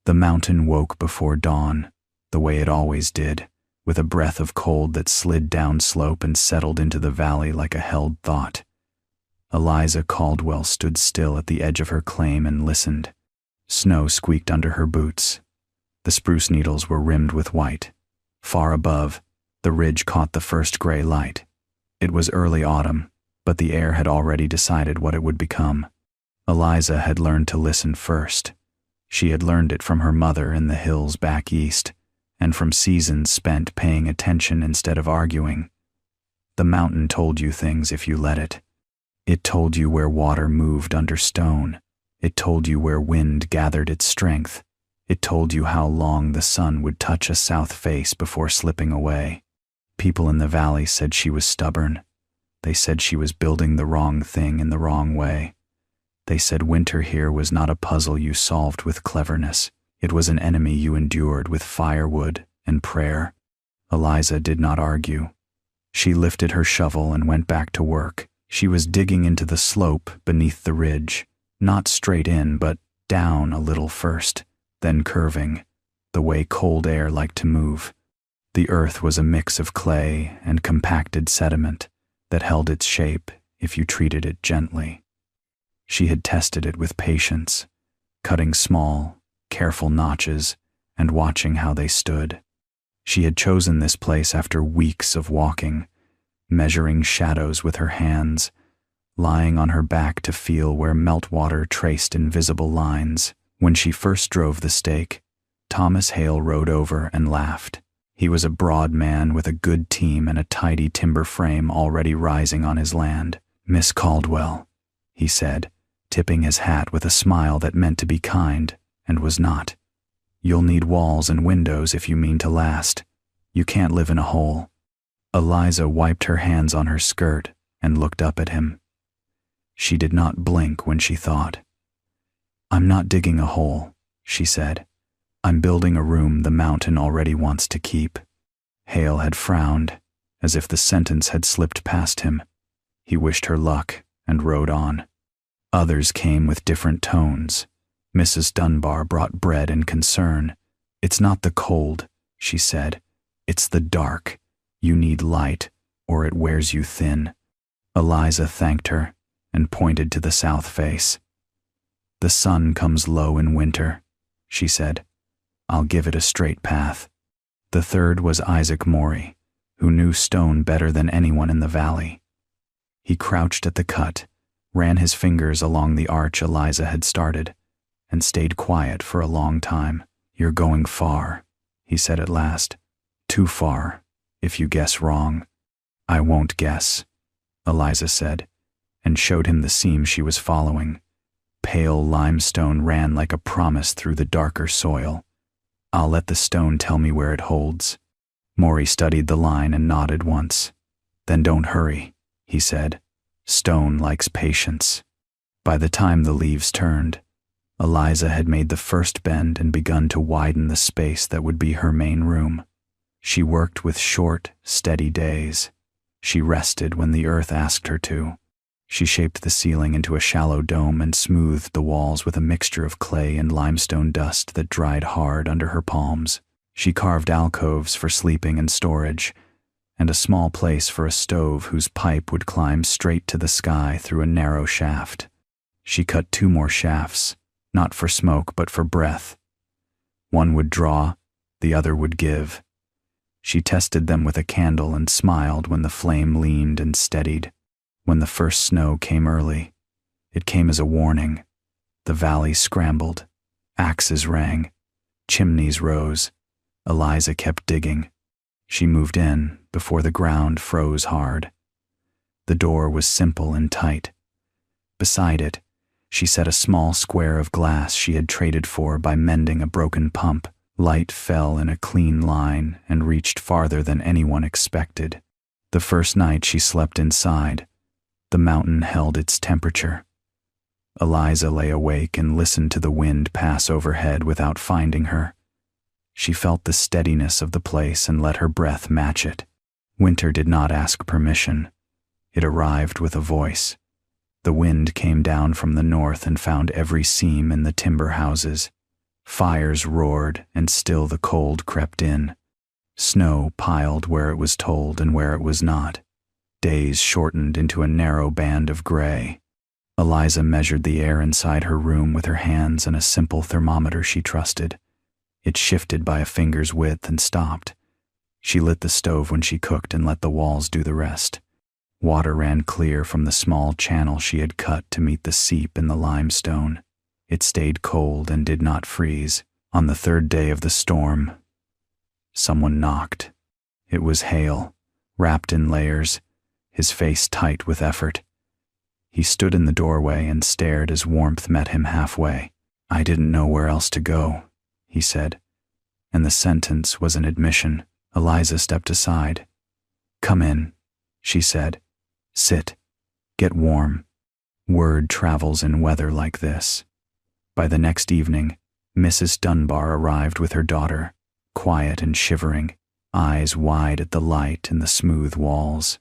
The mountain woke before dawn, the way it always did, with a breath of cold that slid down slope and settled into the valley like a held thought. Eliza Caldwell stood still at the edge of her claim and listened. Snow squeaked under her boots. The spruce needles were rimmed with white. Far above, the ridge caught the first gray light. It was early autumn, but the air had already decided what it would become. Eliza had learned to listen first. She had learned it from her mother in the hills back east, and from seasons spent paying attention instead of arguing. The mountain told you things if you let it. It told you where water moved under stone. It told you where wind gathered its strength. It told you how long the sun would touch a south face before slipping away. People in the valley said she was stubborn. They said she was building the wrong thing in the wrong way. They said winter here was not a puzzle you solved with cleverness. It was an enemy you endured with firewood and prayer. Eliza did not argue. She lifted her shovel and went back to work. She was digging into the slope beneath the ridge, not straight in, but down a little first, then curving, the way cold air liked to move. The earth was a mix of clay and compacted sediment that held its shape if you treated it gently. She had tested it with patience, cutting small, careful notches and watching how they stood. She had chosen this place after weeks of walking, measuring shadows with her hands, lying on her back to feel where meltwater traced invisible lines. When she first drove the stake, Thomas Hale rode over and laughed. He was a broad man with a good team and a tidy timber frame already rising on his land. "Miss Caldwell," he said, tipping his hat with a smile that meant to be kind and was not. "You'll need walls and windows if you mean to last. You can't live in a hole." Eliza wiped her hands on her skirt and looked up at him. She did not blink when she thought. "I'm not digging a hole," she said. "I'm building a room the mountain already wants to keep." Hale had frowned, as if the sentence had slipped past him. He wished her luck and rode on. Others came with different tones. Mrs. Dunbar brought bread and concern. "It's not the cold," she said. "It's the dark. You need light, or it wears you thin." Eliza thanked her and pointed to the south face. "The sun comes low in winter," she said. "I'll give it a straight path." The third was Isaac Morey, who knew stone better than anyone in the valley. He crouched at the cut, ran his fingers along the arch Eliza had started, and stayed quiet for a long time. "You're going far," he said at last. "Too far, if you guess wrong." "I won't guess," Eliza said, and showed him the seam she was following. Pale limestone ran like a promise through the darker soil. "I'll let the stone tell me where it holds." Morey studied the line and nodded once. "Then don't hurry," he said. "Stone likes patience." By the time the leaves turned, Eliza had made the first bend and begun to widen the space that would be her main room. She worked with short, steady days. She rested when the earth asked her to. She shaped the ceiling into a shallow dome and smoothed the walls with a mixture of clay and limestone dust that dried hard under her palms. She carved alcoves for sleeping and storage, and a small place for a stove whose pipe would climb straight to the sky through a narrow shaft. She cut 2 more shafts, not for smoke but for breath. One would draw, the other would give. She tested them with a candle and smiled when the flame leaned and steadied. When the first snow came early, it came as a warning. The valley scrambled. Axes rang. Chimneys rose. Eliza kept digging. She moved in before the ground froze hard. The door was simple and tight. Beside it, she set a small square of glass she had traded for by mending a broken pump. Light fell in a clean line and reached farther than anyone expected. The first night she slept inside, the mountain held its temperature. Eliza lay awake and listened to the wind pass overhead without finding her. She felt the steadiness of the place and let her breath match it. Winter did not ask permission. It arrived with a voice. The wind came down from the north and found every seam in the timber houses. Fires roared, and still the cold crept in. Snow piled where it was told and where it was not. Days shortened into a narrow band of gray. Eliza measured the air inside her room with her hands and a simple thermometer she trusted. It shifted by a finger's width and stopped. She lit the stove when she cooked and let the walls do the rest. Water ran clear from the small channel she had cut to meet the seep in the limestone. It stayed cold and did not freeze. On the third day of the storm, someone knocked. It was Hale, wrapped in layers, his face tight with effort. He stood in the doorway and stared as warmth met him halfway. "I didn't know where else to go," he said, and the sentence was an admission. Eliza stepped aside. "Come in," she said. "Sit. Get warm." Word travels in weather like this. By the next evening, Mrs. Dunbar arrived with her daughter, quiet and shivering, eyes wide at the light in the smooth walls.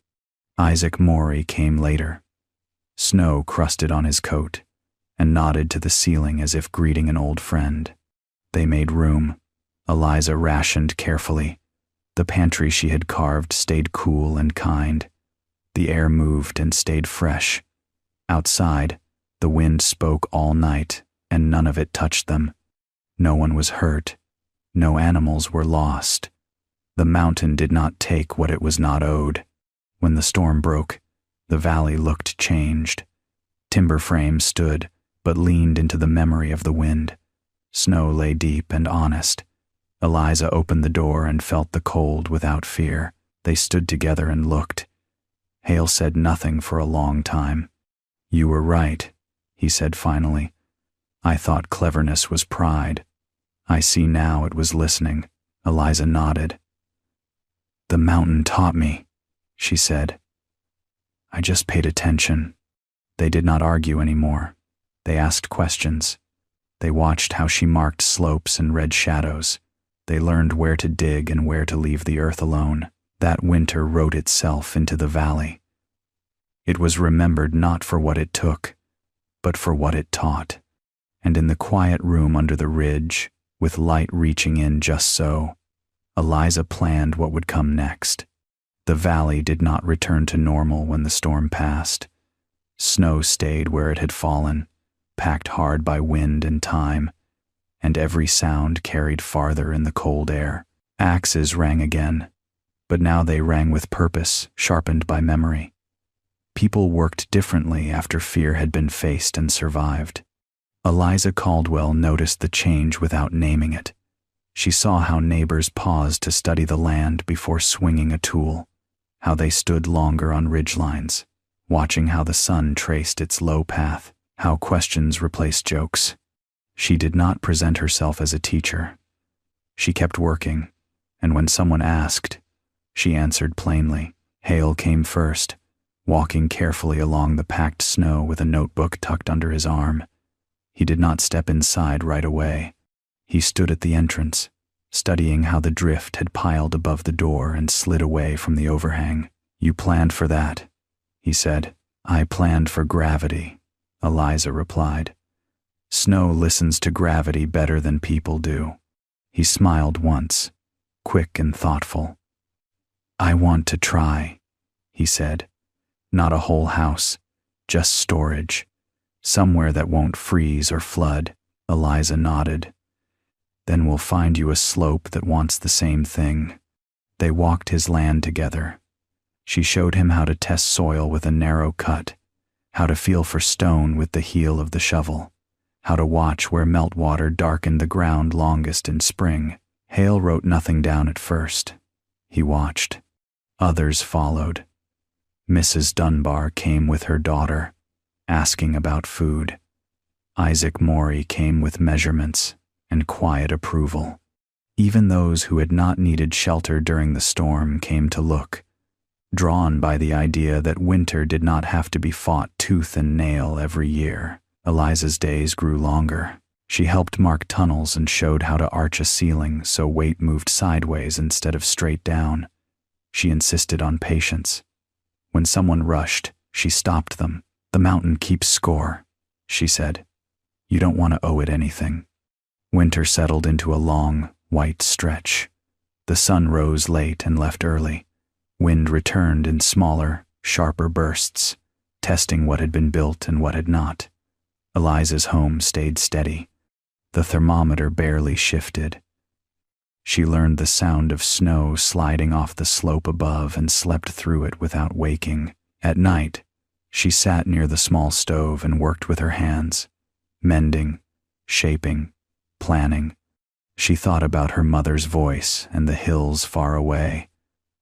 Isaac Morey came later. Snow crusted on his coat, and nodded to the ceiling as if greeting an old friend. They made room. Eliza rationed carefully. The pantry she had carved stayed cool and kind. The air moved and stayed fresh. Outside, the wind spoke all night, and none of it touched them. No one was hurt. No animals were lost. The mountain did not take what it was not owed. When the storm broke, the valley looked changed. Timber frames stood, but leaned into the memory of the wind. Snow lay deep and honest. Eliza opened the door and felt the cold without fear. They stood together and looked. Hale said nothing for a long time. "You were right," he said finally. "I thought cleverness was pride. I see now it was listening." Eliza nodded. "The mountain taught me," she said. "I just paid attention." They did not argue anymore. They asked questions. They watched how she marked slopes and read shadows. They learned where to dig and where to leave the earth alone. That winter wrote itself into the valley. It was remembered not for what it took, but for what it taught. And in the quiet room under the ridge, with light reaching in just so, Eliza planned what would come next. The valley did not return to normal when the storm passed. Snow stayed where it had fallen, packed hard by wind and time, and every sound carried farther in the cold air. Axes rang again, but now they rang with purpose, sharpened by memory. People worked differently after fear had been faced and survived. Eliza Caldwell noticed the change without naming it. She saw how neighbors paused to study the land before swinging a tool, how they stood longer on ridgelines, watching how the sun traced its low path, how questions replaced jokes. She did not present herself as a teacher. She kept working, and when someone asked, she answered plainly. Hale came first, walking carefully along the packed snow with a notebook tucked under his arm. He did not step inside right away. He stood at the entrance, studying how the drift had piled above the door and slid away from the overhang. "You planned for that," he said. "I planned for gravity," Eliza replied. "Snow listens to gravity better than people do." He smiled once, quick and thoughtful. "I want to try," he said. "Not a whole house, just storage. Somewhere that won't freeze or flood." Eliza nodded. "Then we'll find you a slope that wants the same thing." They walked his land together. She showed him how to test soil with a narrow cut, how to feel for stone with the heel of the shovel, how to watch where meltwater darkened the ground longest in spring. Hale wrote nothing down at first. He watched. Others followed. Mrs. Dunbar came with her daughter, asking about food. Isaac Morey came with measurements and quiet approval. Even those who had not needed shelter during the storm came to look, drawn by the idea that winter did not have to be fought tooth and nail every year. Eliza's days grew longer. She helped mark tunnels and showed how to arch a ceiling so weight moved sideways instead of straight down. She insisted on patience. When someone rushed, she stopped them. "The mountain keeps score," she said. "You don't want to owe it anything." Winter settled into a long, white stretch. The sun rose late and left early. Wind returned in smaller, sharper bursts, testing what had been built and what had not. Eliza's home stayed steady. The thermometer barely shifted. She learned the sound of snow sliding off the slope above and slept through it without waking. At night, she sat near the small stove and worked with her hands, mending, shaping, planning. She thought about her mother's voice and the hills far away,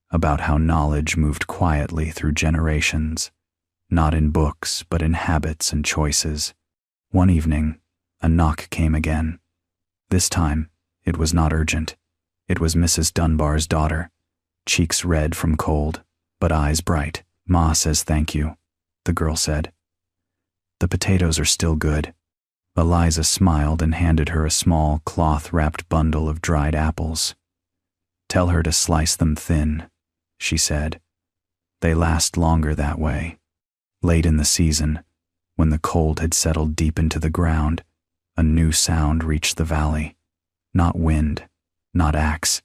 about how knowledge moved quietly through generations, not in books but in habits and choices. One evening, a knock came again. This time, it was not urgent. It was Mrs. Dunbar's daughter, cheeks red from cold, but eyes bright. "Ma says thank you," the girl said. "The potatoes are still good." Eliza smiled and handed her a small cloth-wrapped bundle of dried apples. "Tell her to slice them thin," she said. "They last longer that way." Late in the season, when the cold had settled deep into the ground, a new sound reached the valley. Not wind, not axe.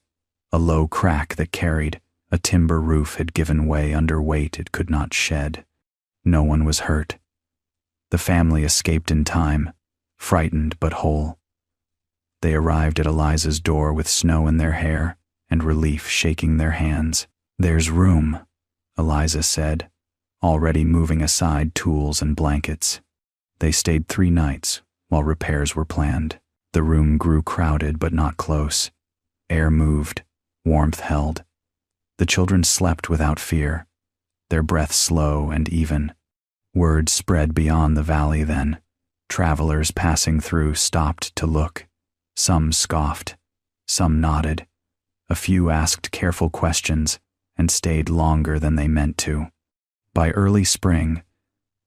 A low crack that carried. A timber roof had given way under weight it could not shed. No one was hurt. The family escaped in time, frightened but whole. They arrived at Eliza's door with snow in their hair and relief shaking their hands. "There's room," Eliza said, already moving aside tools and blankets. They stayed 3 nights while repairs were planned. The room grew crowded but not close. Air moved, warmth held. The children slept without fear, their breath slow and even. Word spread beyond the valley then. Travelers passing through stopped to look. Some scoffed, some nodded. A few asked careful questions and stayed longer than they meant to. By early spring,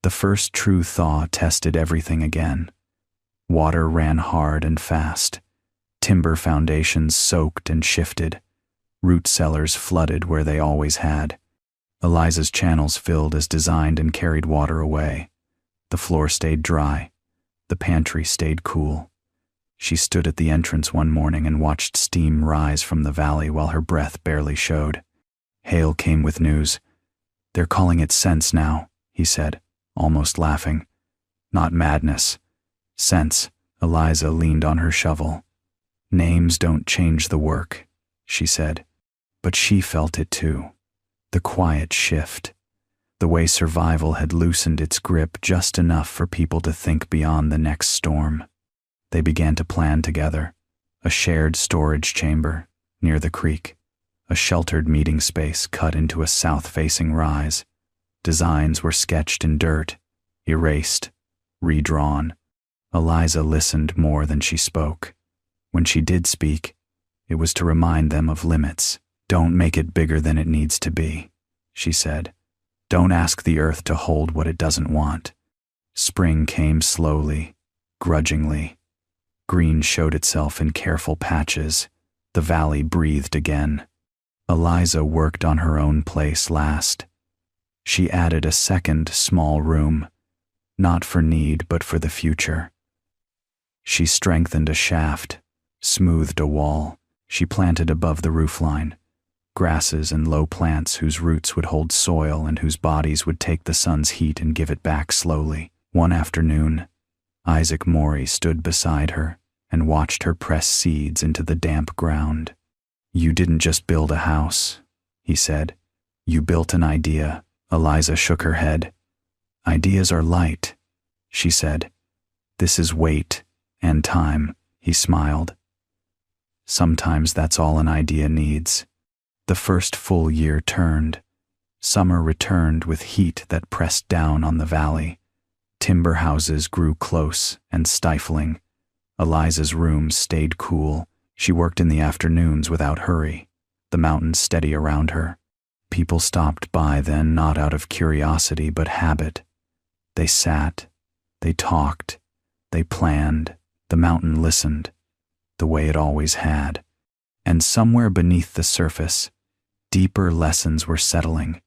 the first true thaw tested everything again. Water ran hard and fast. Timber foundations soaked and shifted. Root cellars flooded where they always had. Eliza's channels filled as designed and carried water away. The floor stayed dry. The pantry stayed cool. She stood at the entrance one morning and watched steam rise from the valley while her breath barely showed. Hale came with news. "They're calling it sense now," he said, almost laughing. "Not madness. Sense." Eliza leaned on her shovel. "Names don't change the work," she said. But she felt it too. The quiet shift. The way survival had loosened its grip just enough for people to think beyond the next storm. They began to plan together. A shared storage chamber near the creek. A sheltered meeting space cut into a south-facing rise. Designs were sketched in dirt, erased, redrawn. Eliza listened more than she spoke. When she did speak, it was to remind them of limits. "Don't make it bigger than it needs to be," she said. "Don't ask the earth to hold what it doesn't want." Spring came slowly, grudgingly. Green showed itself in careful patches. The valley breathed again. Eliza worked on her own place last. She added a second small room, not for need but for the future. She strengthened a shaft, smoothed a wall. She planted above the roofline grasses and low plants whose roots would hold soil and whose bodies would take the sun's heat and give it back slowly. One afternoon, Isaac Morey stood beside her and watched her press seeds into the damp ground. "You didn't just build a house," he said. "You built an idea." Eliza shook her head. "Ideas are light," she said. "This is weight and time," he smiled. "Sometimes that's all an idea needs." The first full year turned. Summer returned with heat that pressed down on the valley. Timber houses grew close and stifling. Eliza's room stayed cool. She worked in the afternoons without hurry, the mountains steady around her. People stopped by then not out of curiosity but habit. They sat, they talked, they planned. The mountain listened, the way it always had. And somewhere beneath the surface, deeper lessons were settling,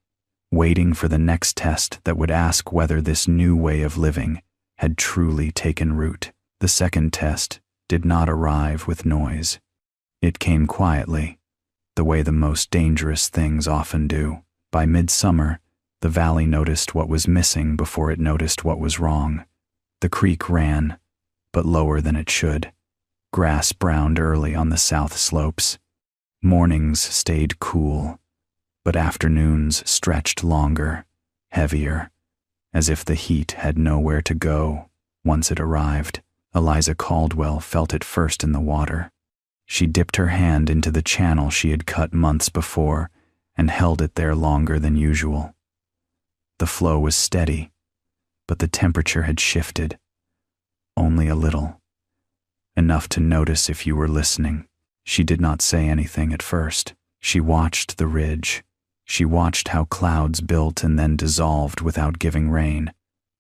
waiting for the next test that would ask whether this new way of living had truly taken root. The second test, did not arrive with noise. It came quietly, the way the most dangerous things often do. By midsummer, the valley noticed what was missing before it noticed what was wrong. The creek ran, but lower than it should. Grass browned early on the south slopes. Mornings stayed cool, but afternoons stretched longer, heavier, as if the heat had nowhere to go once it arrived. Eliza Caldwell felt it first in the water. She dipped her hand into the channel she had cut months before and held it there longer than usual. The flow was steady, but the temperature had shifted. Only a little. Enough to notice if you were listening. She did not say anything at first. She watched the ridge. She watched how clouds built and then dissolved without giving rain.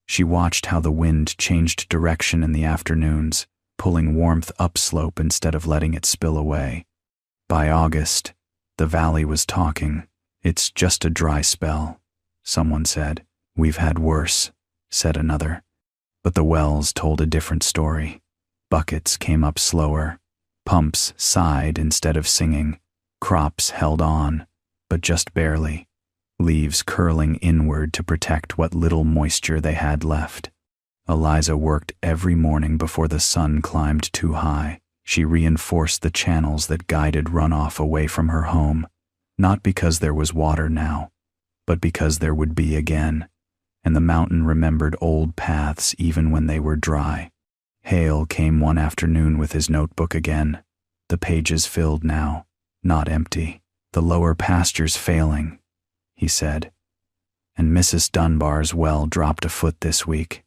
She watched how the wind changed direction in the afternoons, pulling warmth upslope instead of letting it spill away. By August, the valley was talking. "It's just a dry spell," someone said. "We've had worse," said another. But the wells told a different story. Buckets came up slower. Pumps sighed instead of singing. Crops held on, but just barely. Leaves curling inward to protect what little moisture they had left. Eliza worked every morning before the sun climbed too high. She reinforced the channels that guided runoff away from her home, not because there was water now, but because there would be again, and the mountain remembered old paths even when they were dry. Hale came one afternoon with his notebook again, the pages filled now, not empty. "The lower pasture's failing," he said, "and Mrs. Dunbar's well dropped a foot this week."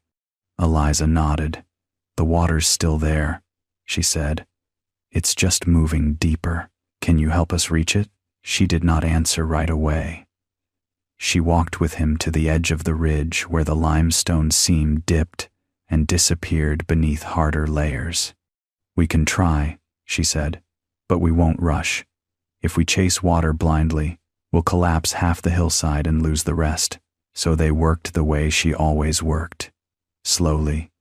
Eliza nodded. "The water's still there," she said. "It's just moving deeper. Can you help us reach it?" She did not answer right away. She walked with him to the edge of the ridge where the limestone seam dipped and disappeared beneath harder layers. "We can try," she said, "but we won't rush. If we chase water blindly, we'll collapse half the hillside and lose the rest." So they worked the way she always worked, slowly,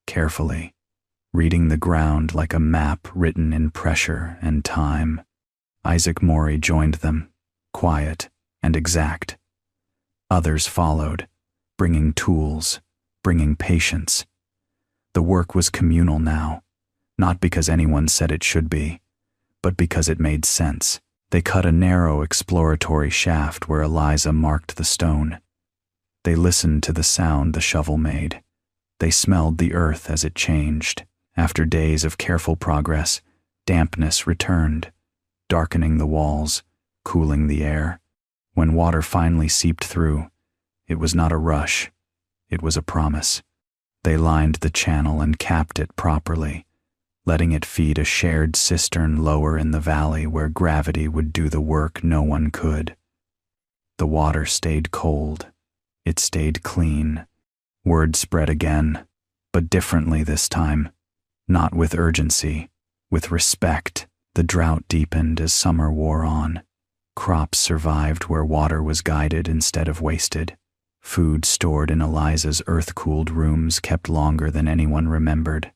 carefully, reading the ground like a map written in pressure and time. Isaac Morey joined them, quiet and exact. Others followed, bringing tools, bringing patience. The work was communal now, not because anyone said it should be, but because it made sense. They cut a narrow exploratory shaft where Eliza marked the stone. They listened to the sound the shovel made. They smelled the earth as it changed. After days of careful progress, dampness returned, darkening the walls, cooling the air. When water finally seeped through, it was not a rush, it was a promise. They lined the channel and capped it properly, letting it feed a shared cistern lower in the valley where gravity would do the work no one could. The water stayed cold. It stayed clean. Word spread again, but differently this time. Not with urgency, with respect. The drought deepened as summer wore on. Crops survived where water was guided instead of wasted. Food stored in Eliza's earth-cooled rooms kept longer than anyone remembered.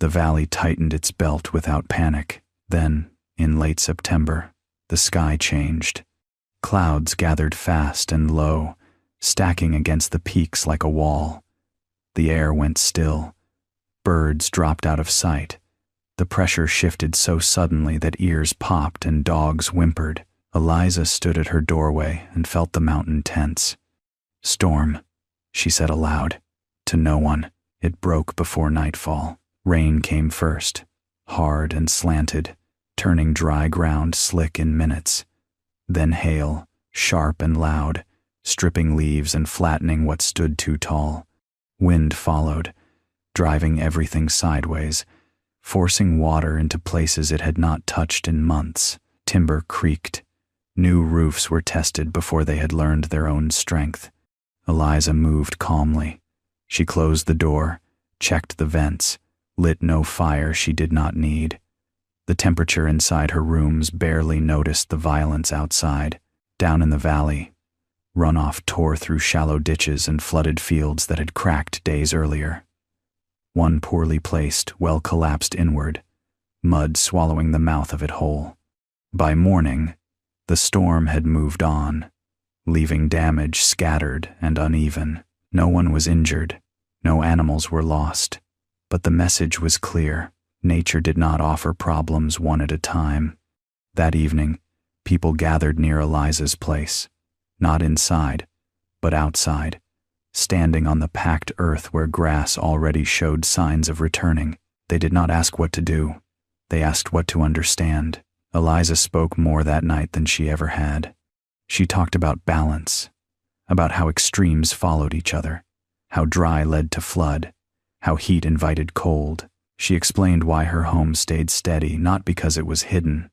The valley tightened its belt without panic. Then, in late September, the sky changed. Clouds gathered fast and low, stacking against the peaks like a wall. The air went still. Birds dropped out of sight. The pressure shifted so suddenly that ears popped and dogs whimpered. Eliza stood at her doorway and felt the mountain tense. "Storm," she said aloud. To no one, it broke before nightfall. Rain came first, hard and slanted, turning dry ground slick in minutes. Then hail, sharp and loud, stripping leaves and flattening what stood too tall. Wind followed, driving everything sideways, forcing water into places it had not touched in months. Timber creaked. New roofs were tested before they had learned their own strength. Eliza moved calmly. She closed the door, checked the vents, lit no fire she did not need. The temperature inside her rooms barely noticed the violence outside. Down in the valley, runoff tore through shallow ditches and flooded fields that had cracked days earlier. One poorly placed, well collapsed inward, mud swallowing the mouth of it whole. By morning, the storm had moved on, leaving damage scattered and uneven. No one was injured, no animals were lost, but the message was clear. Nature did not offer problems one at a time. That evening, people gathered near Eliza's place, not inside, but outside, standing on the packed earth where grass already showed signs of returning. They did not ask what to do. They asked what to understand. Eliza spoke more that night than she ever had. She talked about balance, about how extremes followed each other, how dry led to flood, how heat invited cold. She explained why her home stayed steady, not because it was hidden,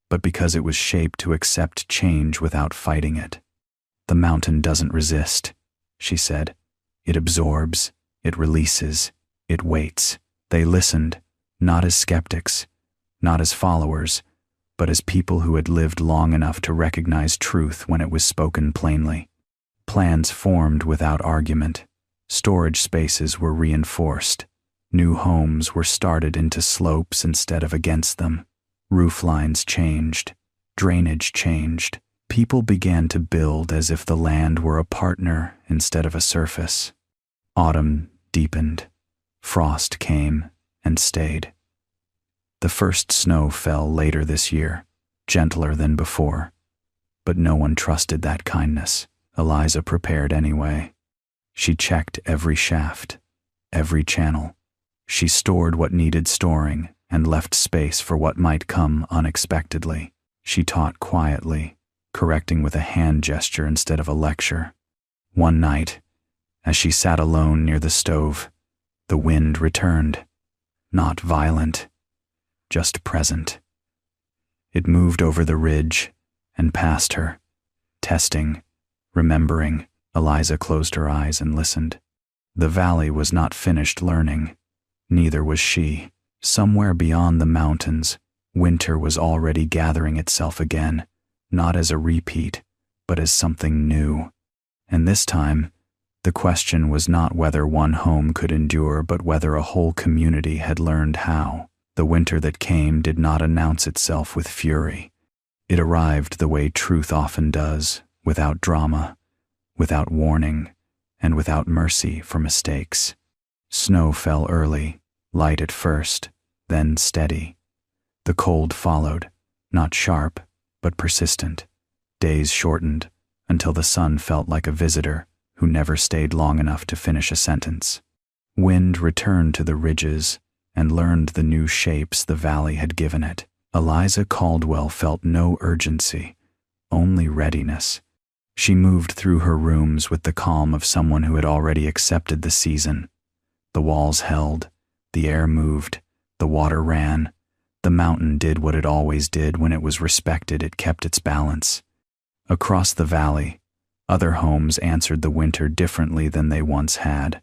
but because it was shaped to accept change without fighting it. The mountain doesn't resist, she said. It absorbs, it releases, it waits. They listened, not as skeptics, not as followers, but as people who had lived long enough to recognize truth when it was spoken plainly. Plans formed without argument. Storage spaces were reinforced. New homes were started into slopes instead of against them. Roof lines changed. Drainage changed. People began to build as if the land were a partner instead of a surface. Autumn deepened. Frost came and stayed. The first snow fell later this year, gentler than before. But no one trusted that kindness. Eliza prepared anyway. She checked every shaft, every channel. She stored what needed storing and left space for what might come unexpectedly. She taught quietly, correcting with a hand gesture instead of a lecture. One night, as she sat alone near the stove, the wind returned. Not violent, just present. It moved over the ridge and past her, testing, remembering. Eliza closed her eyes and listened. The valley was not finished learning. Neither was she. Somewhere beyond the mountains, winter was already gathering itself again, not as a repeat, but as something new. And this time, the question was not whether one home could endure, but whether a whole community had learned how. The winter that came did not announce itself with fury. It arrived the way truth often does, without drama, without warning, and without mercy for mistakes. Snow fell early, light at first, then steady. The cold followed, not sharp, but persistent. Days shortened, until the sun felt like a visitor who never stayed long enough to finish a sentence. Wind returned to the ridges and learned the new shapes the valley had given it. Eliza Caldwell felt no urgency, only readiness. She moved through her rooms with the calm of someone who had already accepted the season. The walls held, the air moved, the water ran. The mountain did what it always did when it was respected. It kept its balance. Across the valley, other homes answered the winter differently than they once had.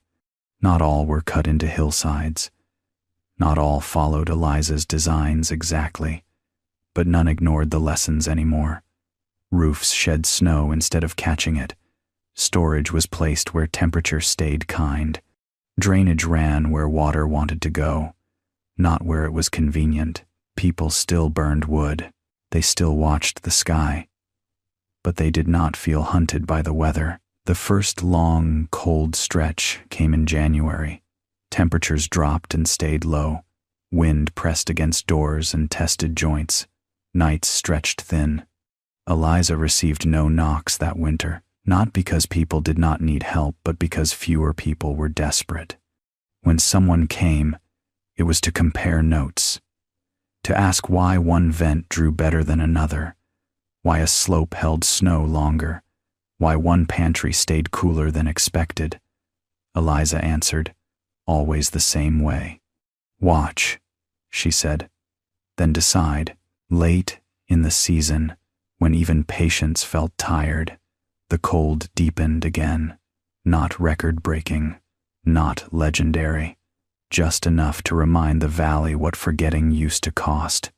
Not all were cut into hillsides. Not all followed Eliza's designs exactly, but none ignored the lessons anymore. Roofs shed snow instead of catching it. Storage was placed where temperature stayed kind. Drainage ran where water wanted to go, not where it was convenient. People still burned wood. They still watched the sky. But they did not feel hunted by the weather. The first long, cold stretch came in January. Temperatures dropped and stayed low. Wind pressed against doors and tested joints. Nights stretched thin. Eliza received no knocks that winter, not because people did not need help, but because fewer people were desperate. When someone came, it was to compare notes, to ask why one vent drew better than another, why a slope held snow longer, why one pantry stayed cooler than expected. Eliza answered, always the same way. Watch, she said, then decide. Late in the season, when even patience felt tired, the cold deepened again, not record-breaking, not legendary, just enough to remind the valley what forgetting used to cost.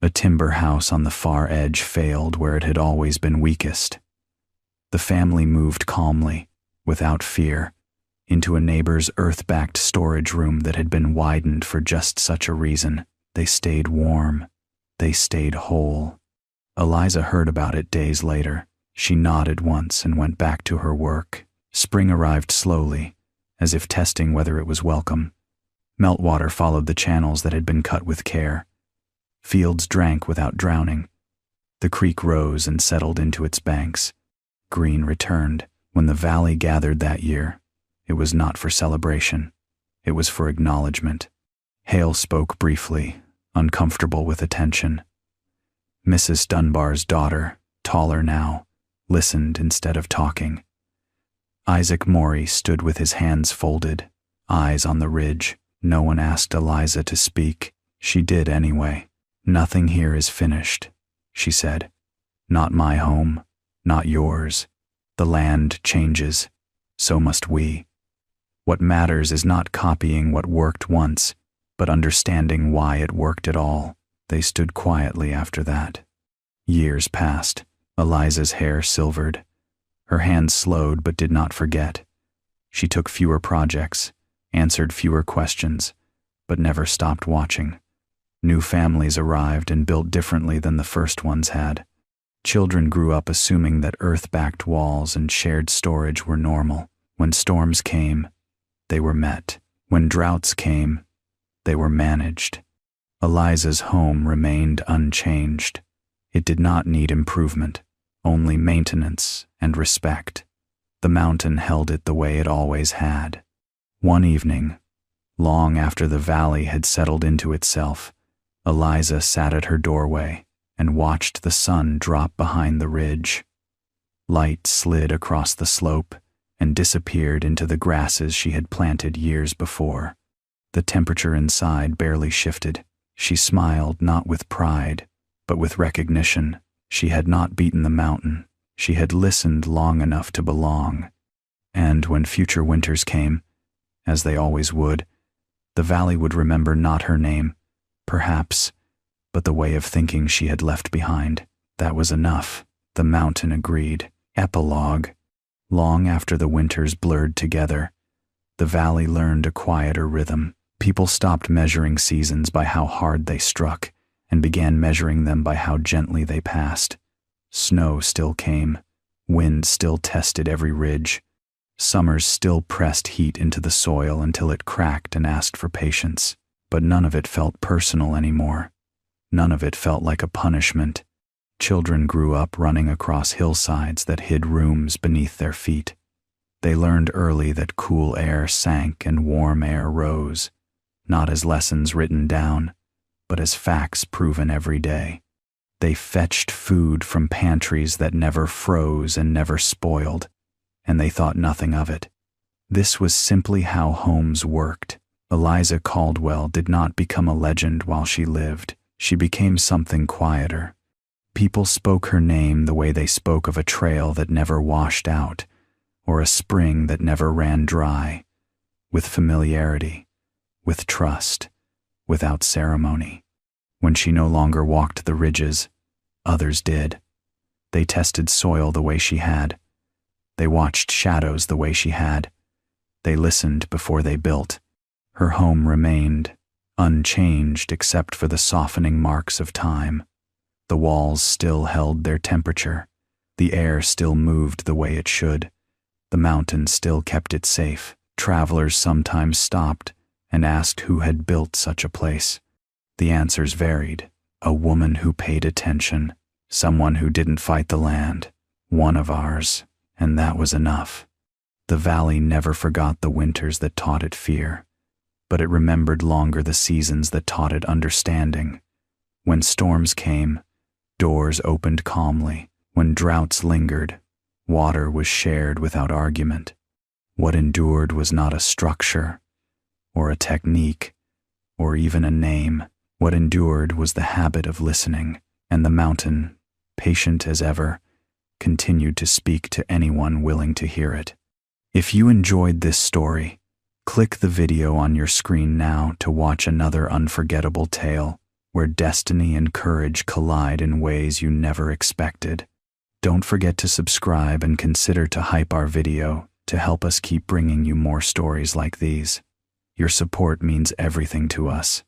A timber house on the far edge failed where it had always been weakest. The family moved calmly, without fear, into a neighbor's earth-backed storage room that had been widened for just such a reason. They stayed warm. They stayed whole. Eliza heard about it days later. She nodded once and went back to her work. Spring arrived slowly, as if testing whether it was welcome. Meltwater followed the channels that had been cut with care. Fields drank without drowning. The creek rose and settled into its banks. Green returned. When the valley gathered that year, it was not for celebration. It was for acknowledgement. Hale spoke briefly, uncomfortable with attention. Mrs. Dunbar's daughter, taller now, listened instead of talking. Isaac Morey stood with his hands folded, eyes on the ridge. No one asked Eliza to speak. She did anyway. "Nothing here is finished," she said. "Not my home, not yours. The land changes. So must we. What matters is not copying what worked once, but understanding why it worked at all." They stood quietly after that. Years passed. Eliza's hair silvered. Her hands slowed but did not forget. She took fewer projects, answered fewer questions, but never stopped watching. New families arrived and built differently than the first ones had. Children grew up assuming that earth-backed walls and shared storage were normal. When storms came, they were met. When droughts came, they were managed. Eliza's home remained unchanged. It did not need improvement, only maintenance and respect. The mountain held it the way it always had. One evening, long after the valley had settled into itself, Eliza sat at her doorway and watched the sun drop behind the ridge. Light slid across the slope and disappeared into the grasses she had planted years before. The temperature inside barely shifted. She smiled not with pride, but with recognition. She had not beaten the mountain. She had listened long enough to belong. And when future winters came, as they always would, the valley would remember not her name, perhaps, but the way of thinking she had left behind. That was enough, the mountain agreed. Epilogue. Long after the winters blurred together, the valley learned a quieter rhythm. People stopped measuring seasons by how hard they struck and began measuring them by how gently they passed. Snow still came. Wind still tested every ridge. Summers still pressed heat into the soil until it cracked and asked for patience. But none of it felt personal anymore. None of it felt like a punishment. Children grew up running across hillsides that hid rooms beneath their feet. They learned early that cool air sank and warm air rose, not as lessons written down, but as facts proven every day. They fetched food from pantries that never froze and never spoiled, and they thought nothing of it. This was simply how homes worked. Eliza Caldwell did not become a legend while she lived. She became something quieter. People spoke her name the way they spoke of a trail that never washed out, or a spring that never ran dry, with familiarity, with trust, without ceremony. When she no longer walked the ridges, others did. They tested soil the way she had. They watched shadows the way she had. They listened before they built. Her home remained, unchanged except for the softening marks of time. The walls still held their temperature. The air still moved the way it should. The mountain still kept it safe. Travelers sometimes stopped and asked who had built such a place. The answers varied. A woman who paid attention, someone who didn't fight the land, one of ours, and that was enough. The valley never forgot the winters that taught it fear, but it remembered longer the seasons that taught it understanding. When storms came, doors opened calmly. When droughts lingered, water was shared without argument. What endured was not a structure, or a technique, or even a name. What endured was the habit of listening, and the mountain, patient as ever, continued to speak to anyone willing to hear it. If you enjoyed this story, click the video on your screen now to watch another unforgettable tale where destiny and courage collide in ways you never expected. Don't forget to subscribe and consider to hype our video to help us keep bringing you more stories like these. Your support means everything to us.